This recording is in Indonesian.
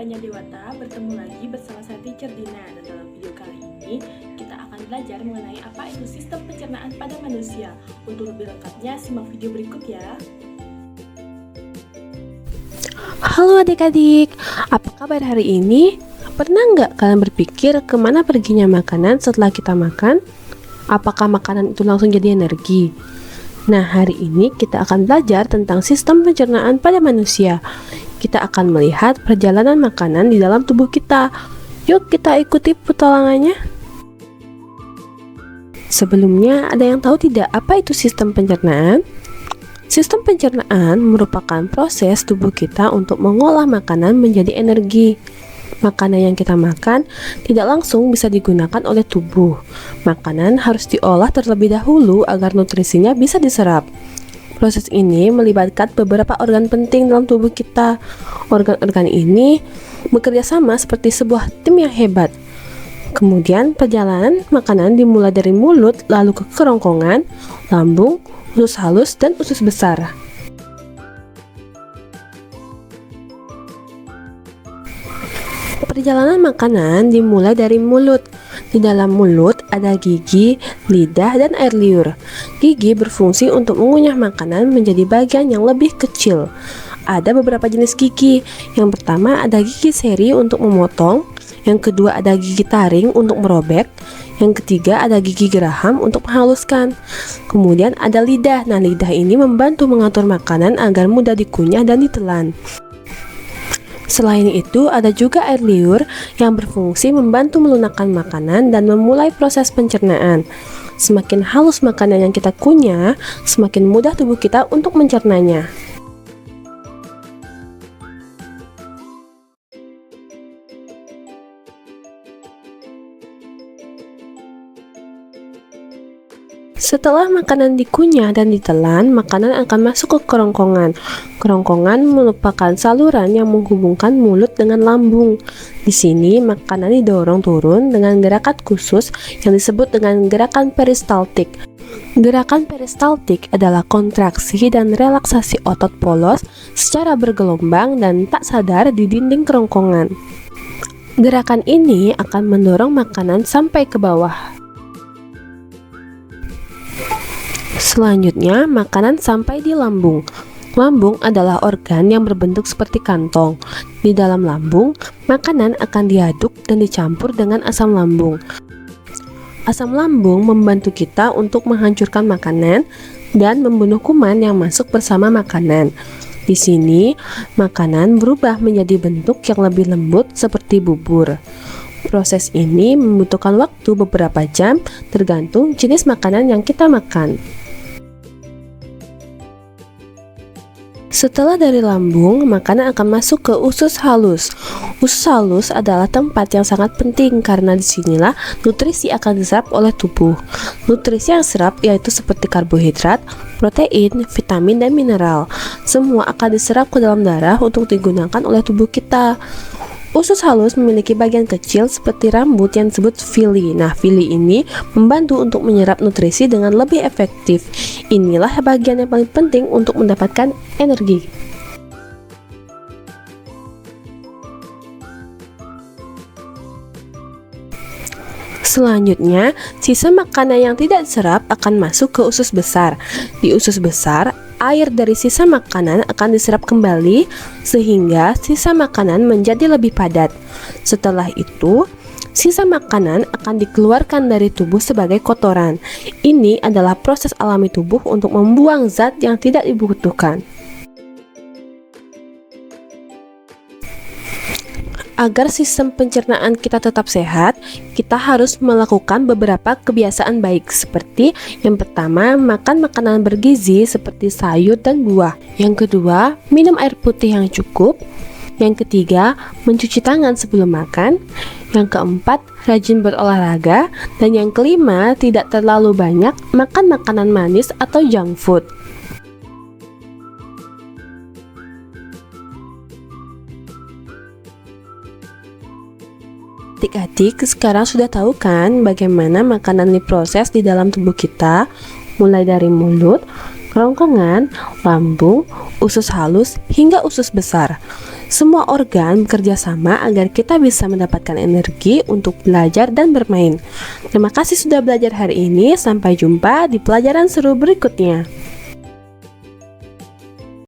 Suaranya Dewata bertemu lagi bersama saya Teacher Dina, dan dalam video kali ini kita akan belajar mengenai apa itu sistem pencernaan pada manusia. Untuk lebih lengkapnya simak video berikut ya. Halo adik-adik, apa kabar hari ini? Pernah nggak kalian berpikir kemana perginya makanan setelah kita makan? Apakah makanan itu langsung jadi energi? Nah, hari ini kita akan belajar tentang sistem pencernaan pada manusia. Kita akan melihat perjalanan makanan di dalam tubuh kita. Yuk kita ikuti petualangannya. Sebelumnya, ada yang tahu tidak apa itu sistem pencernaan? Sistem pencernaan merupakan proses tubuh kita untuk mengolah makanan menjadi energi. Makanan yang kita makan tidak langsung bisa digunakan oleh tubuh. Makanan harus diolah terlebih dahulu agar nutrisinya bisa diserap. Proses ini melibatkan beberapa organ penting dalam tubuh kita. Organ-organ ini bekerja sama seperti sebuah tim yang hebat. Kemudian perjalanan makanan dimulai dari mulut, lalu ke kerongkongan, lambung, usus halus, dan usus besar. Perjalanan makanan dimulai dari mulut. Di dalam mulut ada gigi, lidah, dan air liur. Gigi berfungsi untuk mengunyah makanan menjadi bagian yang lebih kecil. Ada beberapa jenis gigi. Yang pertama ada gigi seri untuk memotong. Yang kedua ada gigi taring untuk merobek. Yang ketiga ada gigi geraham untuk menghaluskan. Kemudian ada lidah. Nah, lidah ini membantu mengatur makanan agar mudah dikunyah dan ditelan. Selain itu, ada juga air liur yang berfungsi membantu melunakkan makanan dan memulai proses pencernaan. Semakin halus makanan yang kita kunyah, semakin mudah tubuh kita untuk mencernanya. Setelah makanan dikunyah dan ditelan, makanan akan masuk ke kerongkongan. Kerongkongan merupakan saluran yang menghubungkan mulut dengan lambung. Di sini, makanan didorong turun dengan gerakan khusus yang disebut dengan gerakan peristaltik. Gerakan peristaltik adalah kontraksi dan relaksasi otot polos secara bergelombang dan tak sadar di dinding kerongkongan. Gerakan ini akan mendorong makanan sampai ke bawah. Selanjutnya, makanan sampai di lambung. Lambung adalah organ yang berbentuk seperti kantong. Di dalam lambung, makanan akan diaduk dan dicampur dengan asam lambung. Asam lambung membantu kita untuk menghancurkan makanan dan membunuh kuman yang masuk bersama makanan. Di sini, makanan berubah menjadi bentuk yang lebih lembut seperti bubur. Proses ini membutuhkan waktu beberapa jam tergantung jenis makanan yang kita makan. Setelah dari lambung, makanan akan masuk ke usus halus. Usus halus adalah tempat yang sangat penting karena disinilah nutrisi akan diserap oleh tubuh. Nutrisi yang diserap yaitu seperti karbohidrat, protein, vitamin, dan mineral. Semua akan diserap ke dalam darah untuk digunakan oleh tubuh kita. Usus halus memiliki bagian kecil seperti rambut yang disebut villi. Nah, villi ini membantu untuk menyerap nutrisi dengan lebih efektif. Inilah bagian yang paling penting untuk mendapatkan energi. Selanjutnya, sisa makanan yang tidak diserap akan masuk ke usus besar. Di usus besar, air dari sisa makanan akan diserap kembali sehingga sisa makanan menjadi lebih padat. Setelah itu, sisa makanan akan dikeluarkan dari tubuh sebagai kotoran. Ini adalah proses alami tubuh untuk membuang zat yang tidak dibutuhkan. Agar sistem pencernaan kita tetap sehat, kita harus melakukan beberapa kebiasaan baik seperti yang pertama, makan makanan bergizi seperti sayur dan buah. Yang kedua, minum air putih yang cukup. Yang ketiga, mencuci tangan sebelum makan. Yang keempat, rajin berolahraga. Dan yang kelima, tidak terlalu banyak makan makanan manis atau junk food. Adik-adik sekarang sudah tahu kan bagaimana makanan diproses di dalam tubuh kita, mulai dari mulut, kerongkongan, lambung, usus halus, hingga usus besar. Semua organ bekerja sama agar kita bisa mendapatkan energi untuk belajar dan bermain. Terima kasih sudah belajar hari ini. Sampai jumpa di pelajaran seru berikutnya.